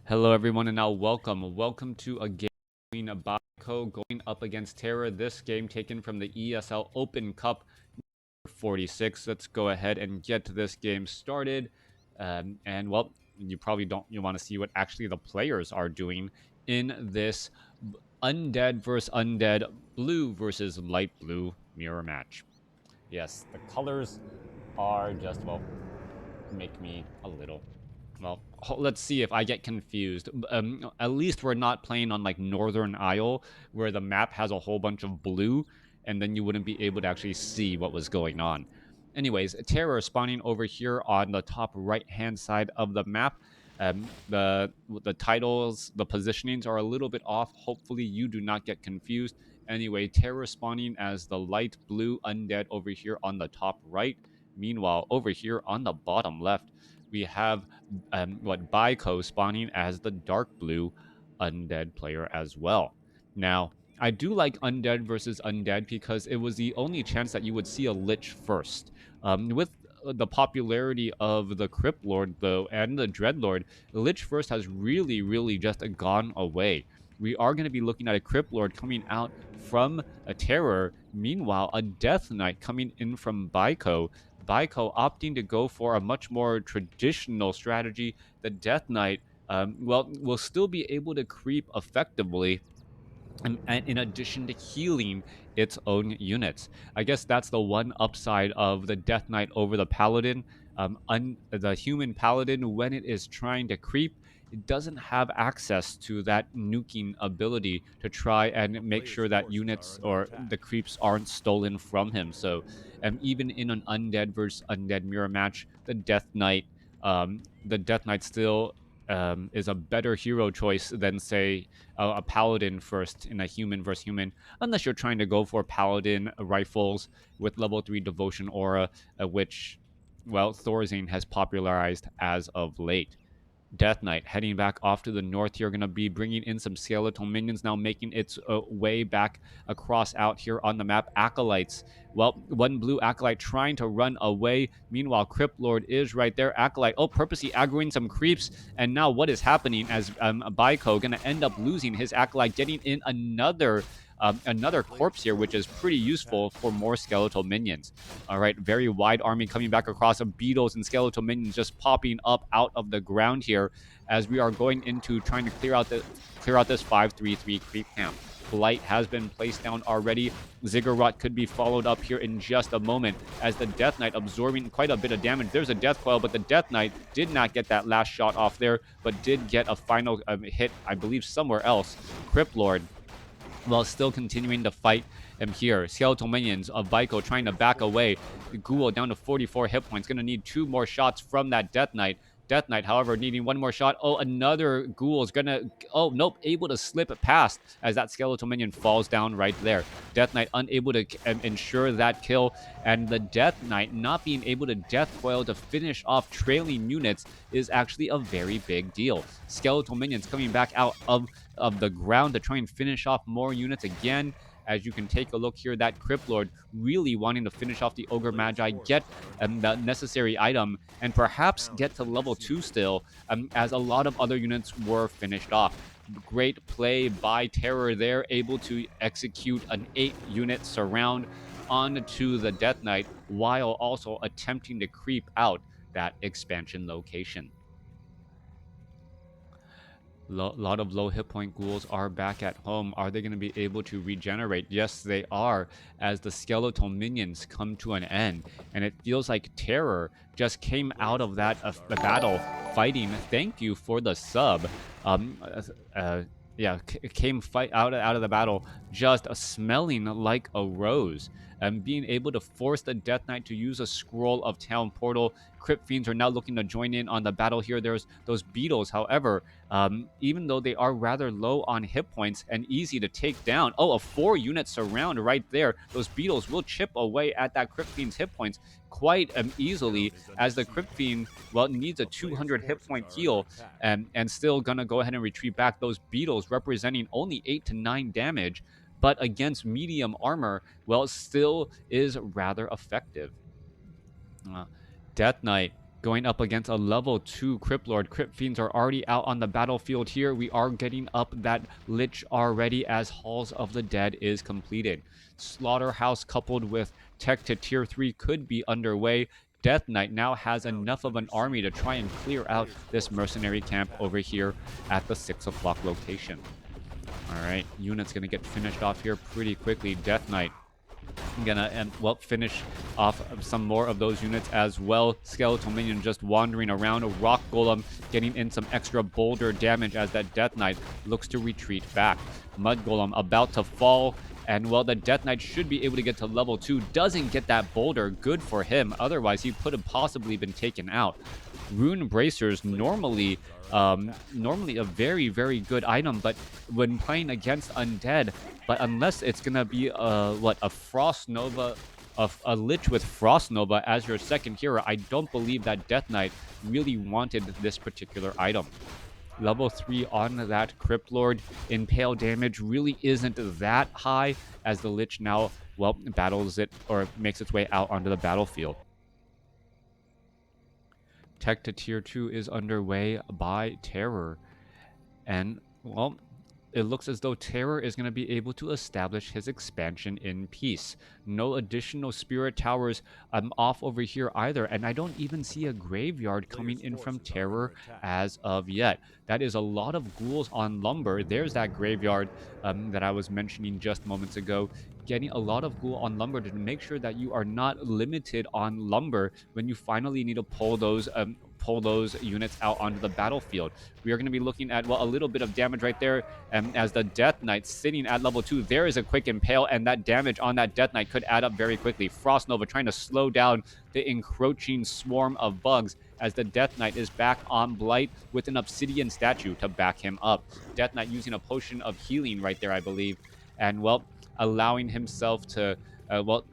Hello everyone and now welcome to a game between Biko going up against TeRRoR. This game taken from the ESL Open Cup 46. Let's go ahead and get this game started. And well, you probably don't you want to see what actually the players are doing in this undead versus undead, blue versus light blue mirror match. Yes, the colors are just, well, make me a little, well, let's see if I get confused. At least we're not playing on like Northern Isle, where the map has a whole bunch of blue, and then you wouldn't be able to actually see what was going on. Anyways, TeRRoR spawning over here on the top right-hand side of the map. The titles, the positionings are a little bit off. Hopefully, you do not get confused. Anyway, TeRRoR spawning as the light blue undead over here on the top right. Meanwhile, over here on the bottom left, we have Biko spawning as the dark blue undead player as well. Now, I do like undead versus undead because it was the only chance that you would see a lich first. With the popularity of the Crypt Lord though and the Dreadlord, lich first has really just gone away. We are going to be looking at a Crypt Lord coming out from a TeRRoR. Meanwhile, a Death Knight coming in from Biko opting to go for a much more traditional strategy. The Death Knight, well, will still be able to creep effectively, and in addition to healing its own units. I guess that's the one upside of the Death Knight over the Paladin. The human Paladin, when it is trying to creep, it doesn't have access to that nuking ability to try and make sure that units or the creeps aren't stolen from him. So, even in an undead versus undead mirror match, the Death Knight still is a better hero choice than, say, a paladin first in a human versus human, unless you're trying to go for paladin rifles with level 3 devotion aura, which, well, Thorazine has popularized as of late. Death Knight heading back off to the north here, going to be bringing in some skeletal minions, now making its way back across out here on the map. Acolytes, well, one blue Acolyte trying to run away. Meanwhile, Crypt Lord is right there. Acolyte, oh, purposely aggroing some creeps. And now what is happening as Biko going to end up losing his Acolyte, getting in another corpse here, which is pretty useful for more skeletal minions. All right, very wide army coming back across, of beetles and skeletal minions just popping up out of the ground here as we are going into trying to clear out this 5-3-3 creep camp. Blight has been placed down already. Ziggurat could be followed up here in just a moment as the Death Knight absorbing quite a bit of damage. There's a Death Coil, but the Death Knight did not get that last shot off there, but did get a final hit, I believe, somewhere else. Crypt Lord, while still continuing to fight him here. Skeletal minions of Biko trying to back away. Ghoul down to 44 hit points. Going to need 2 more shots from that Death Knight. Death Knight, however, needing 1 more shot. Oh, another Ghoul is going to... Oh, nope. Able to slip past as that skeletal minion falls down right there. Death Knight unable to ensure that kill. And the Death Knight not being able to death coil to finish off trailing units is actually a very big deal. Skeletal minions coming back out of the ground to try and finish off more units again. As you can take a look here, that Crypt Lord really wanting to finish off the Ogre Magi, get the necessary item, and perhaps get to level 2 still, as a lot of other units were finished off. Great play by TeRRoR there, able to execute an 8-unit surround onto the Death Knight, while also attempting to creep out that expansion location. Lot of low hit point ghouls are back at home. Are they going to be able to regenerate? Yes, they are, as the skeletal minions come to an end. And it feels like TeRRoR just came out of that battle fighting. Thank you for the sub. Yeah, came out of the battle just smelling like a rose. And being able to force the Death Knight to use a Scroll of Town Portal. Crypt Fiends are now looking to join in on the battle here. There's those beetles, however, even though they are rather low on hit points and easy to take down. Oh, a 4-unit surround right there. Those beetles will chip away at that Crypt Fiend's hit points quite easily, as the Crypt Fiend, well, needs a 200 hit point heal, and still gonna go ahead and retreat back. Those beetles representing only 8 to 9 damage, but against medium armor, well, still is rather effective. Death Knight Going up against a level 2 Crypt Lord. Crypt Fiends are already out on the battlefield here. We are getting up that Lich already as Halls of the Dead is completed. Slaughterhouse coupled with tech to tier 3 could be underway. Death Knight now has enough of an army to try and clear out this mercenary camp over here at the 6 o'clock location. Alright, unit's gonna get finished off here pretty quickly. Death Knight gonna finish off some more of those units as well. Skeletal Minion just wandering around. Rock Golem getting in some extra boulder damage as that Death Knight looks to retreat back. Mud Golem about to fall, and well, the Death Knight should be able to get to level 2. Doesn't get that boulder. Good for him. Otherwise, he could have possibly been taken out. Rune Bracers normally a very, very good item, but when playing against undead, but unless it's gonna be a Frost Nova, a Lich with Frost Nova as your second hero, I don't believe that Death Knight really wanted this particular item. Level 3 on that Crypt Lord. Impale damage really isn't that high as the Lich now, well, battles it or makes its way out onto the battlefield. Tech to tier 2 is underway by TeRRoR. And, well, it looks as though TeRRoR is going to be able to establish his expansion in peace. No additional spirit towers off over here either, and I don't even see a graveyard coming in from TeRRoR as of yet. That is a lot of ghouls on lumber. There's that graveyard that I was mentioning just moments ago. Getting a lot of ghoul on lumber to make sure that you are not limited on lumber when you finally need to pull those units out onto the battlefield. We are going to be looking at, well, a little bit of damage right there, as the Death Knight sitting at level 2. There is a quick impale, and that damage on that Death Knight could add up very quickly. Frost Nova trying to slow down the encroaching swarm of bugs as the Death Knight is back on Blight with an obsidian statue to back him up. Death Knight using a potion of healing right there, I believe, and, well, allowing himself to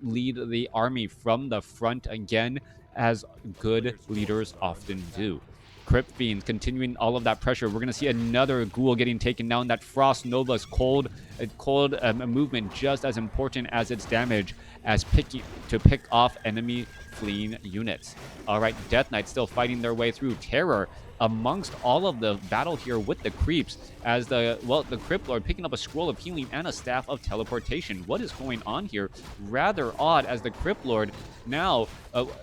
lead the army from the front again, as good leaders often do. Crypt Fiends continuing all of that pressure. We're going to see another ghoul getting taken down. That Frost Nova's cold movement just as important as its damage as pick off enemy fleeing units. All right, Death Knight still fighting their way through. TeRRoR amongst all of the battle here with the creeps as the Crypt Lord picking up a scroll of healing and a staff of teleportation. What is going on here? Rather odd, as the Crypt Lord now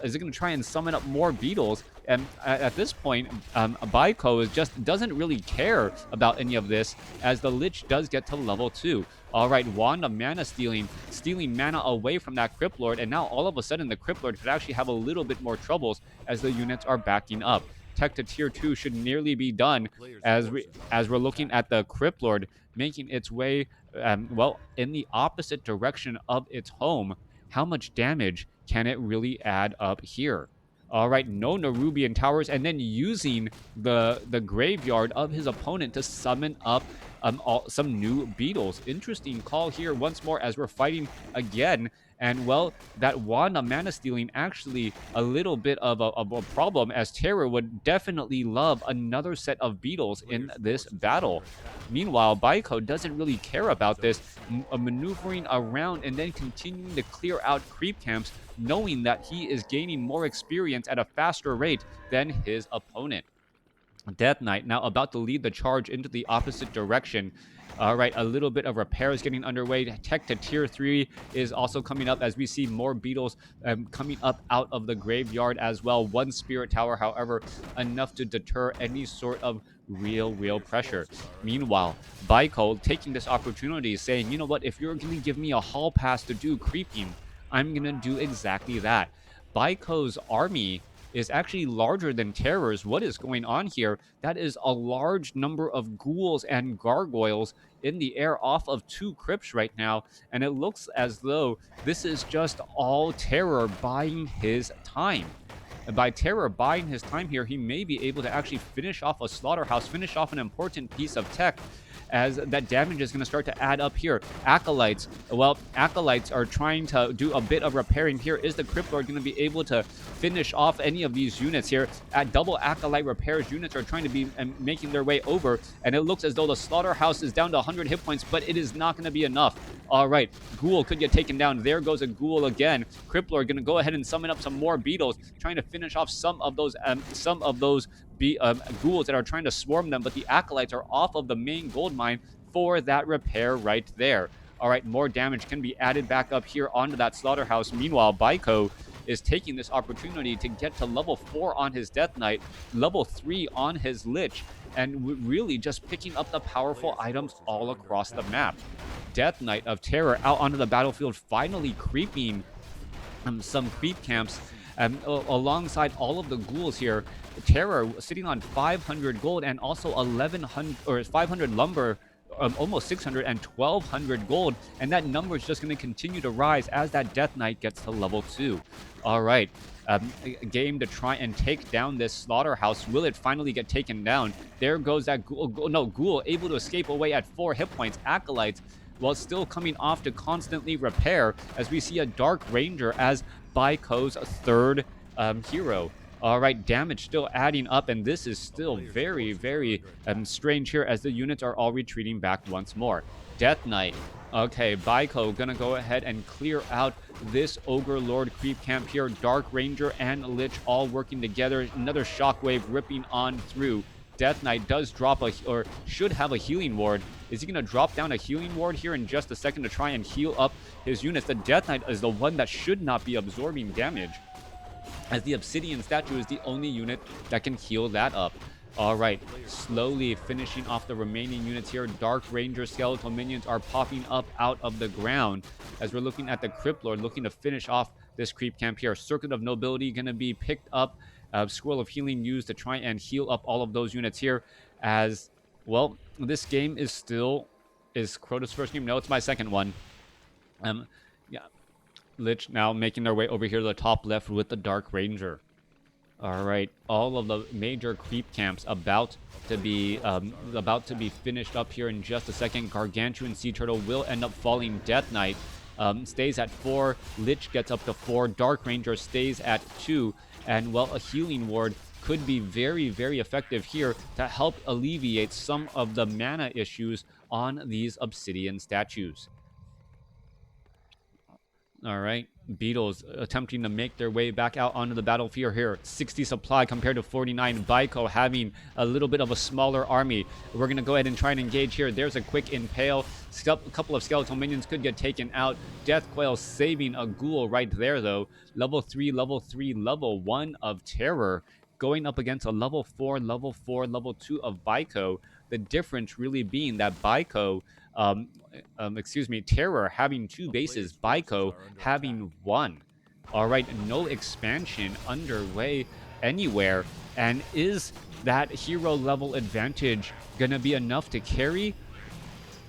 is it going to try and summon up more beetles? And at this point, Biko just doesn't really care about any of this, as the Lich does get to level 2. All right, Wand of Mana stealing mana away from that Crypt Lord, and now all of a sudden the Crypt Lord could actually have a little bit more troubles as the units are backing up. Tech to tier 2 should nearly be done as we're looking at the Crypt Lord making its way in the opposite direction of its home. How much damage can it really add up here? All right, no Nerubian towers, and then using the graveyard of his opponent to summon up some new beetles. Interesting call here once more as we're fighting again. And, well, that Wand of Mana stealing actually a little bit of a problem, as TeRRoR would definitely love another set of beetles in this battle. Meanwhile, Biko doesn't really care about this, maneuvering around and then continuing to clear out creep camps, knowing that he is gaining more experience at a faster rate than his opponent. Death Knight now about to lead the charge into the opposite direction. All right, a little bit of repairs getting underway. Tech to tier 3 is also coming up as we see more beetles coming up out of the graveyard as well. One spirit tower, however, enough to deter any sort of real pressure. Meanwhile, Biko taking this opportunity, saying, you know what, if you're going to give me a hall pass to do creeping, I'm going to do exactly that. Biko's army is actually larger than TeRRoR's. What is going on here? That is a large number of ghouls and gargoyles in the air off of 2 crypts right now, and it looks as though this is just all TeRRoR buying his time. And by TeRRoR buying his time here, he may be able to actually finish off a slaughterhouse, finish off an important piece of tech, as that damage is going to start to add up here. Acolytes, well, Acolytes are trying to do a bit of repairing here. Is the Crypt Lord going to be able to finish off any of these units here? At double Acolyte repairs, units are trying to be making their way over, and it looks as though the Slaughterhouse is down to 100 hit points, but it is not going to be enough. All right, Ghoul could get taken down. There goes a Ghoul again. Crippler going to go ahead and summon up some more beetles, trying to finish off some of those ghouls that are trying to swarm them, but the acolytes are off of the main gold mine for that repair right there. All right, more damage can be added back up here onto that slaughterhouse. Meanwhile, Biko is taking this opportunity to get to level 4 on his Death Knight, level 3 on his Lich, and really just picking up the powerful items all across the map. Death Knight of TeRRoR out onto the battlefield, finally creeping some creep camps alongside all of the ghouls here. TeRRoR sitting on 500 gold and also 1100 or 500 lumber, almost 600 and 1200 gold, and that number is just going to continue to rise as that Death Knight gets to level 2. All right, a game to try and take down this slaughterhouse. Will it finally get taken down? There goes that Ghoul. No, Ghoul able to escape away at 4 hit points. Acolytes, while still coming off to constantly repair, as we see a Dark Ranger as Biko's third hero. All right, damage still adding up, and this is still very, very strange here as the units are all retreating back once more. Death Knight. Okay, Biko gonna go ahead and clear out this Ogre Lord creep camp here. Dark Ranger and Lich all working together. Another shockwave ripping on through. Death Knight does drop or should have a healing ward. Is he going to drop down a healing ward here in just a second to try and heal up his units? The Death Knight is the one that should not be absorbing damage, as the Obsidian statue is the only unit that can heal that up. All right, slowly finishing off the remaining units here. Dark Ranger skeletal minions are popping up out of the ground as we're looking at the Crypt Lord looking to finish off this creep camp here. Circuit of Nobility going to be picked up. Scroll of Healing used to try and heal up all of those units here. As well, this game is still... Is Crota's first game? No, it's my second one. Yeah. Lich now making their way over here to the top left with the Dark Ranger. All right, all of the major creep camps about to be finished up here in just a second. Gargantuan Sea Turtle will end up falling. Death Knight stays at 4. Lich gets up to 4. Dark Ranger stays at 2. And, well, a healing ward could be very, very effective here to help alleviate some of the mana issues on these Obsidian statues. All right, Beetles attempting to make their way back out onto the battlefield here. 60 supply compared to 49. Biko having a little bit of a smaller army. We're going to go ahead and try and engage here. There's a quick impale. A couple of skeletal minions could get taken out. Death Quail saving a ghoul right there, though. Level 3, level 3, level 1 of TeRRoR going up against a level 4, level 4, level 2 of Biko. The difference really being that Biko... TeRRoR having 2 bases, Biko having 1. All right, no expansion underway anywhere. And is that hero level advantage going to be enough to carry?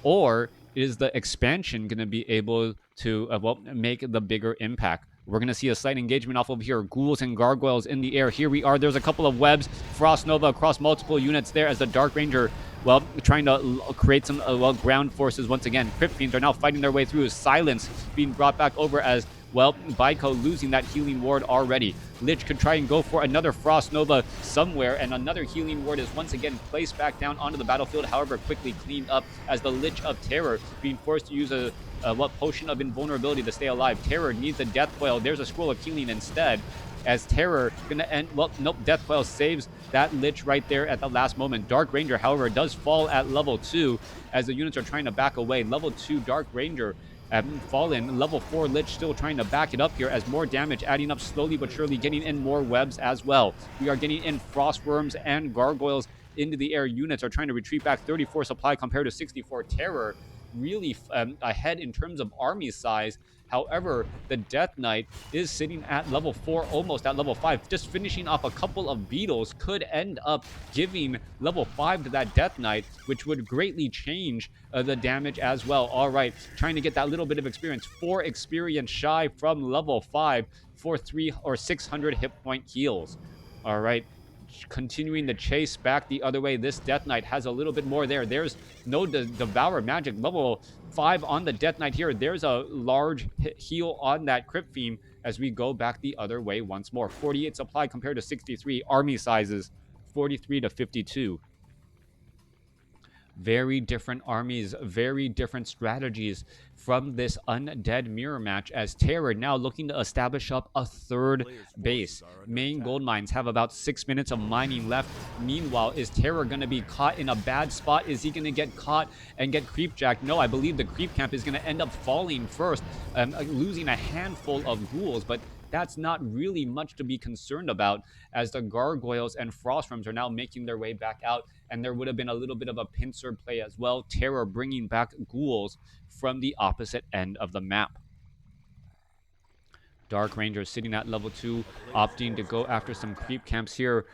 Or is the expansion going to be able to make the bigger impact? We're going to see a slight engagement off of here. Ghouls and gargoyles in the air. Here we are. There's a couple of webs. Frost Nova across multiple units there as the Dark Ranger, well, trying to create some ground forces once again. Crypt Fiends are now fighting their way through. Silence being brought back over as, well, Biko losing that healing ward already. Lich could try and go for another Frost Nova somewhere, and another healing ward is once again placed back down onto the battlefield, however quickly cleaned up as the Lich of TeRRoR being forced to use a potion of invulnerability to stay alive. TeRRoR needs a Death Coil. There's a Scroll of Healing instead, as TeRRoR gonna end... Well, nope, Death Coil saves that Lich right there at the last moment. Dark Ranger, however, does fall at level 2 as the units are trying to back away. Level 2 Dark Ranger fallen. Level 4 Lich still trying to back it up here as more damage adding up slowly but surely, getting in more webs as well. We are getting in Frostworms and Gargoyles into the air. Units are trying to retreat back. 34 supply compared to 64. TeRRoR really ahead in terms of army size. However, the Death Knight is sitting at level 4, almost at level 5. Just finishing off a couple of beetles could end up giving level 5 to that Death Knight, which would greatly change the damage as well. All right, trying to get that little bit of experience. 4 experience shy from level 5 for 300 or 600 hit point heals. All right. Continuing the chase back the other way. This Death Knight has a little bit more there. There's no Devour Magic. Level 5 on the Death Knight here. There's a large heal on that Crypt Fiend as we go back the other way once more. 48 supply compared to 63. Army sizes 43 to 52. Very different armies, very different strategies from this undead mirror match, as TeRRoR now looking to establish up a third base. Main gold mines have about 6 minutes of mining left. Meanwhile, is TeRRoR going to be caught in a bad spot? Is he going to get caught and get creepjacked? No, I believe the creep camp is going to end up falling first, losing a handful of ghouls, but that's not really much to be concerned about, as the gargoyles and frostworms are now making their way back out, and there would have been a little bit of a pincer play as well. TeRRoR bringing back ghouls from the opposite end of the map. Dark Ranger sitting at level 2, opting to go after some creep camps here.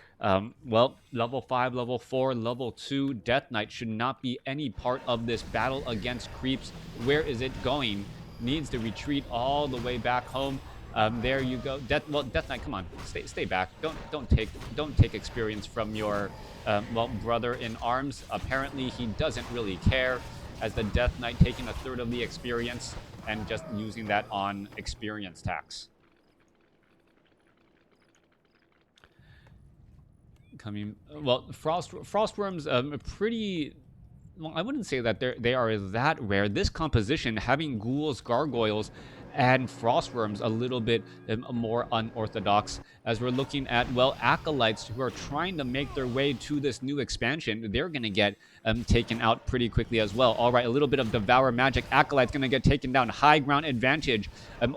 Well, level 5, level 4, level 2, Death Knight should not be any part of this battle against creeps. Where is it going? Needs to retreat all the way back home. There you go. Death Knight, come on, stay back. Don't take experience from your brother in arms. Apparently, he doesn't really care, as the Death Knight taking a third of the experience and just using that on experience tax. Frostworms, pretty. Well, I wouldn't say that they are that rare. This composition, having ghouls, gargoyles, and frostworms, a little bit more unorthodox, as we're looking at, well, acolytes who are trying to make their way to this new expansion. They're going to get taken out pretty quickly as well. All right, a little bit of devour magic. Acolyte's going to get taken down. High ground advantage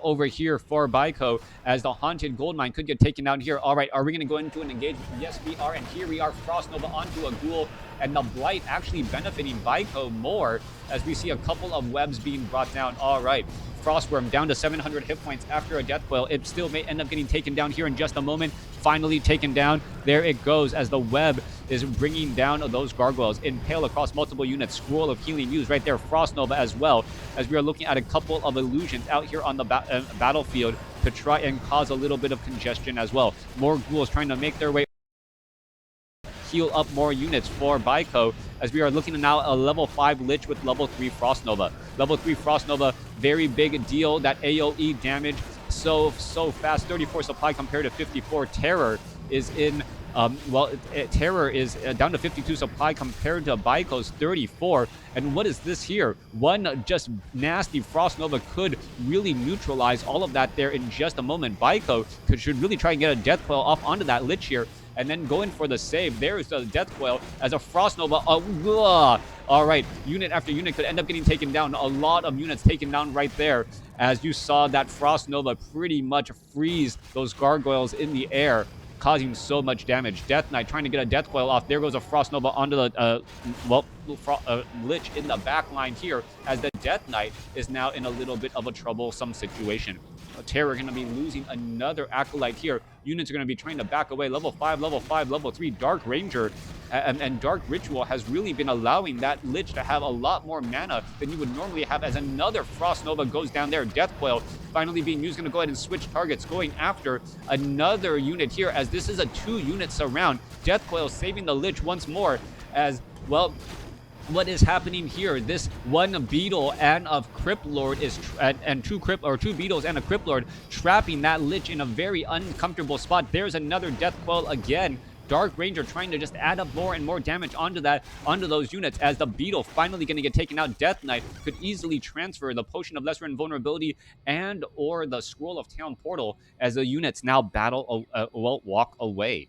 over here for Biko, as the haunted gold mine could get taken down here. All right, are we going to go into an engagement? Yes, we are, and here we are. Frost Nova onto a ghoul, and the blight actually benefiting Biko more, as we see a couple of webs being brought down. All right, Frostworm down to 700 hit points after a death coil. It still may end up getting taken down here in just a moment. Finally taken down. There it goes, as the web is bringing down those gargoyles. Impale across multiple units. Scroll of healing used right there. Frost Nova as well, as we are looking at a couple of illusions out here on the battlefield to try and cause a little bit of congestion as well. More ghouls trying to make their way, heal up more units for Biko, as we are looking at now a level 5 Lich with level 3 Frost Nova. Level 3 Frost Nova, very big deal. That AoE damage so fast. 34 supply compared to 54. TeRRoR is in TeRRoR is down to 52 supply compared to Biko's 34. And what is this here? One just nasty Frost Nova could really neutralize all of that there in just a moment. Biko should really try and get a Death Coil off onto that Lich here, and then going for the save. There is the Death Coil as a Frost Nova. All right, unit after unit could end up getting taken down. A lot of units taken down right there, as you saw that Frost Nova pretty much freeze those gargoyles in the air, causing so much damage. Death Knight trying to get a Death Coil off. There goes a Frost Nova onto the Lich in the back line here, as the Death Knight is now in a little bit of a troublesome situation. TeRRoR going to be losing another acolyte here. Units are going to be trying to back away. Level 5, level 5, level 3 Dark Ranger and Dark Ritual has really been allowing that Lich to have a lot more mana than you would normally have, as another Frost Nova goes down there. Death Coil finally being used. Going to go ahead and switch targets, going after another unit here, as this is a 2-unit surround. Death Coil saving the Lich once more, as well. What is happening here? This one beetle and a Crypt Lord is two beetles and a Crypt Lord trapping that Lich in a very uncomfortable spot. There's another Death Coil again. Dark Ranger trying to just add up more and more damage onto those units, as the beetle finally going to get taken out. Death Knight could easily transfer the Potion of Lesser Invulnerability and or the Scroll of Town Portal, as the units now walk away.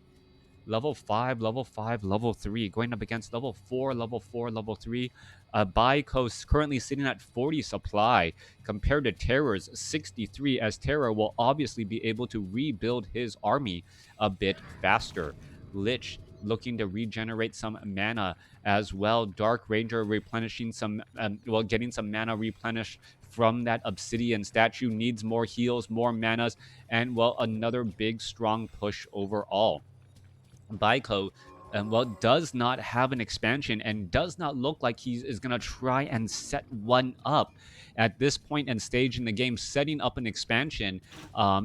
Level 5, level 5, level 3, going up against level 4, level 4, level 3. Biko's currently sitting at 40 supply compared to TeRRoR's 63, as TeRRoR will obviously be able to rebuild his army a bit faster. Lich looking to regenerate some mana as well. Dark Ranger replenishing some, getting some mana replenished from that obsidian statue. Needs more heals, more manas, and, another big, strong push overall. Biko, does not have an expansion and does not look like he is going to try and set one up at this point and stage in the game, setting up an expansion,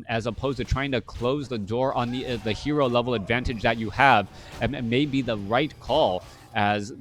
as opposed to trying to close the door on the hero level advantage that you have, and may be the right call, as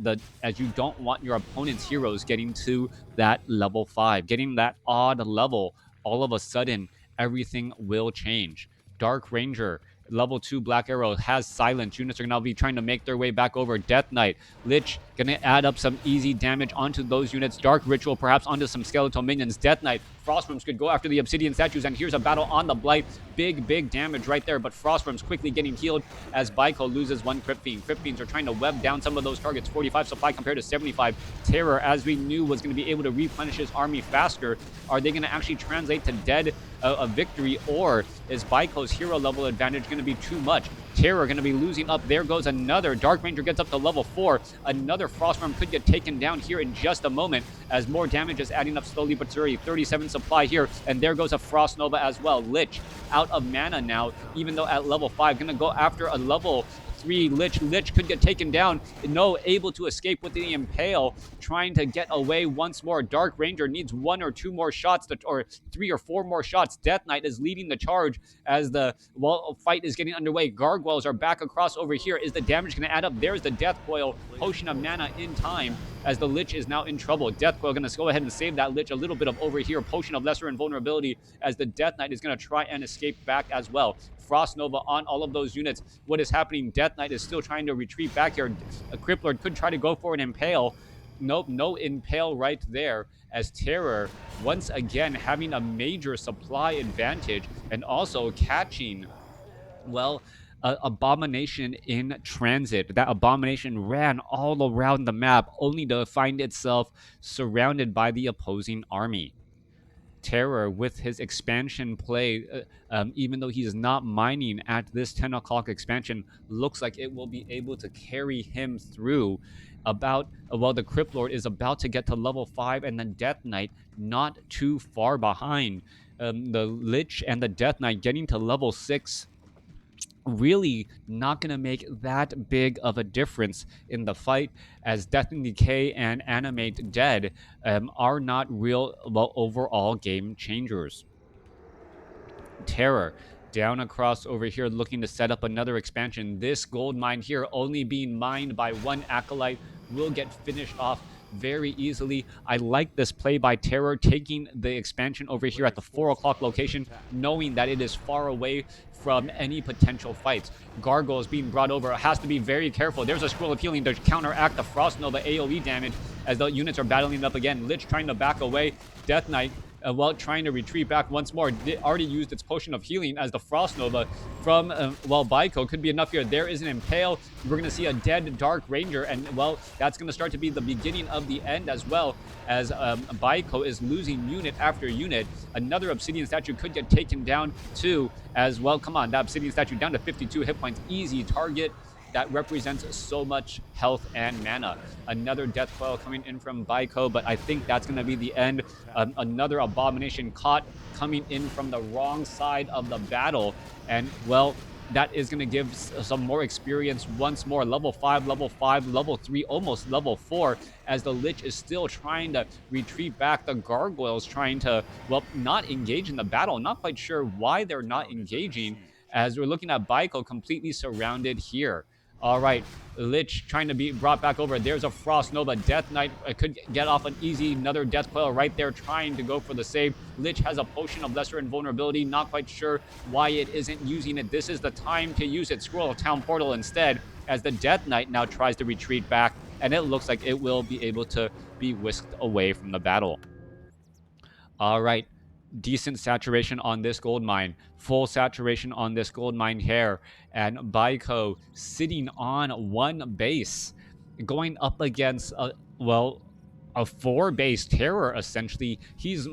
you don't want your opponent's heroes getting to that level 5, getting that odd level. All of a sudden, everything will change. Dark Ranger Level 2 Black Arrow has silence. Units are going to be trying to make their way back over. Death Knight. Lich going to add up some easy damage onto those units. Dark Ritual perhaps onto some skeletal minions. Death Knight. Frostworms could go after the Obsidian Statues, and here's a battle on the Blight. Big damage right there, but Frostworms quickly getting healed as Biko loses one Crypt Fiend. Crypt Fiends are trying to web down some of those targets. 45 supply compared to 75. TeRRoR, as we knew, was going to be able to replenish his army faster. Are they going to actually translate to dead a victory, or is Biko's hero level advantage going to be too much? TeRRoR going to be losing up. There goes another. Dark Ranger gets up to level 4. Another Frostworm could get taken down here in just a moment as more damage is adding up slowly but surely. 37 supply here, and there goes a Frost Nova as well. Lich out of mana now, even though at level 5. Going to go after a level 3 Lich. Lich could get taken down. No, able to escape with the Impale, trying to get away once more. Dark Ranger needs 1 or 2 more shots, or 3 or 4 more shots. Death Knight is leading the charge as the fight is getting underway. Gargoyles are back across over here. Is the damage going to add up? There's the Death Coil. Potion of mana in time as the Lich is now in trouble. Death Coil going to go ahead and save that Lich. A little bit of over here. Potion of Lesser Invulnerability as the Death Knight is going to try and escape back as well. Frost Nova on all of those units. What is happening? Death Knight is still trying to retreat back here. A Cripplord could try to go for an Impale. Nope, no Impale right there as TeRRoR once again having a major supply advantage and also catching, well, Abomination in transit. That Abomination ran all around the map only to find itself surrounded by the opposing army. TeRRoR with his expansion play, even though he's not mining at this 10 o'clock expansion, looks like it will be able to carry him through. The Crypt Lord is about to get to level 5, and then Death Knight not too far behind. The Lich and the Death Knight getting to level 6, really not going to make that big of a difference in the fight, as Death and Decay and Animate Dead are not real overall game changers. TeRRoR down across over here looking to set up another expansion. This gold mine here only being mined by one Acolyte will get finished off very easily. I like this play by TeRRoR, taking the expansion over here at the 4 o'clock location, knowing that it is far away from any potential fights. Gargoyles being brought over. It has to be very careful. There's a Scroll of Healing to counteract the Frost Nova AoE damage as the units are battling up again. Lich trying to back away. Death Knight trying to retreat back once more. It already used its Potion of Healing as the Frost Nova from, Biko could be enough here. There is an Impale. We're going to see a dead Dark Ranger, and, that's going to start to be the beginning of the end as well, as Biko is losing unit after unit. Another Obsidian Statue could get taken down too as well. Come on, that Obsidian Statue down to 52 hit points. Easy target. That represents so much health and mana. Another Death Coil coming in from Biko, but I think that's going to be the end. Another Abomination caught coming in from the wrong side of the battle. And, that is going to give some more experience once more. Level 5, level 5, level 3, almost level 4, as the Lich is still trying to retreat back. The Gargoyles trying to, not engage in the battle. Not quite sure why they're not engaging, as we're looking at Biko completely surrounded here. All right, Lich trying to be brought back over. There's a Frost Nova. Death Knight could get off an easy, another Death Coil right there, trying to go for the save. Lich has a Potion of Lesser Invulnerability. Not quite sure why it isn't using it. This is the time to use it. Scroll of Town Portal instead, as the Death Knight now tries to retreat back, and it looks like it will be able to be whisked away from the battle. All right. Decent saturation on this gold mine, full saturation on this gold mine here, and Biko sitting on one base, going up against a 4-base TeRRoR. Essentially, he's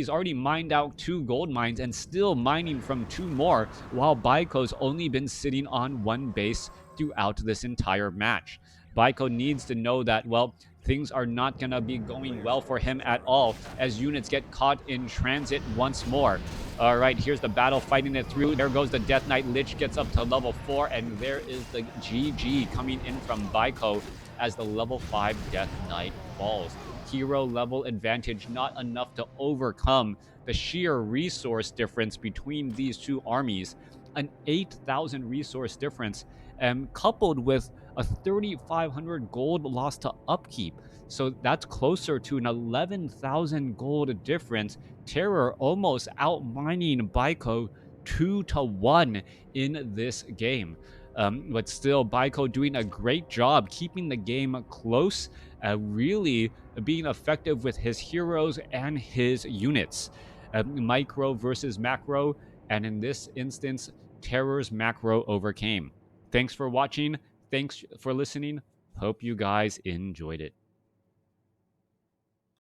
already mined out 2 gold mines and still mining from 2 more, while Biko's only been sitting on 1 base throughout this entire match. Biko needs to know that, things are not going to be going well for him at all, as units get caught in transit once more. All right, here's the battle, fighting it through. There goes the Death Knight. Lich gets up to level 4, and there is the GG coming in from Biko as the level 5 Death Knight falls. Hero level advantage not enough to overcome the sheer resource difference between these two armies. An 8,000 resource difference, coupled with a 3,500 gold lost to upkeep. So that's closer to an 11,000 gold difference. TeRRoR almost outmining Biko 2-1 in this game. But still, Biko doing a great job keeping the game close, really being effective with his heroes and his units. Micro versus macro, and in this instance, TeRRoR's macro overcame. Thanks for watching. Thanks for listening. Hope you guys enjoyed it.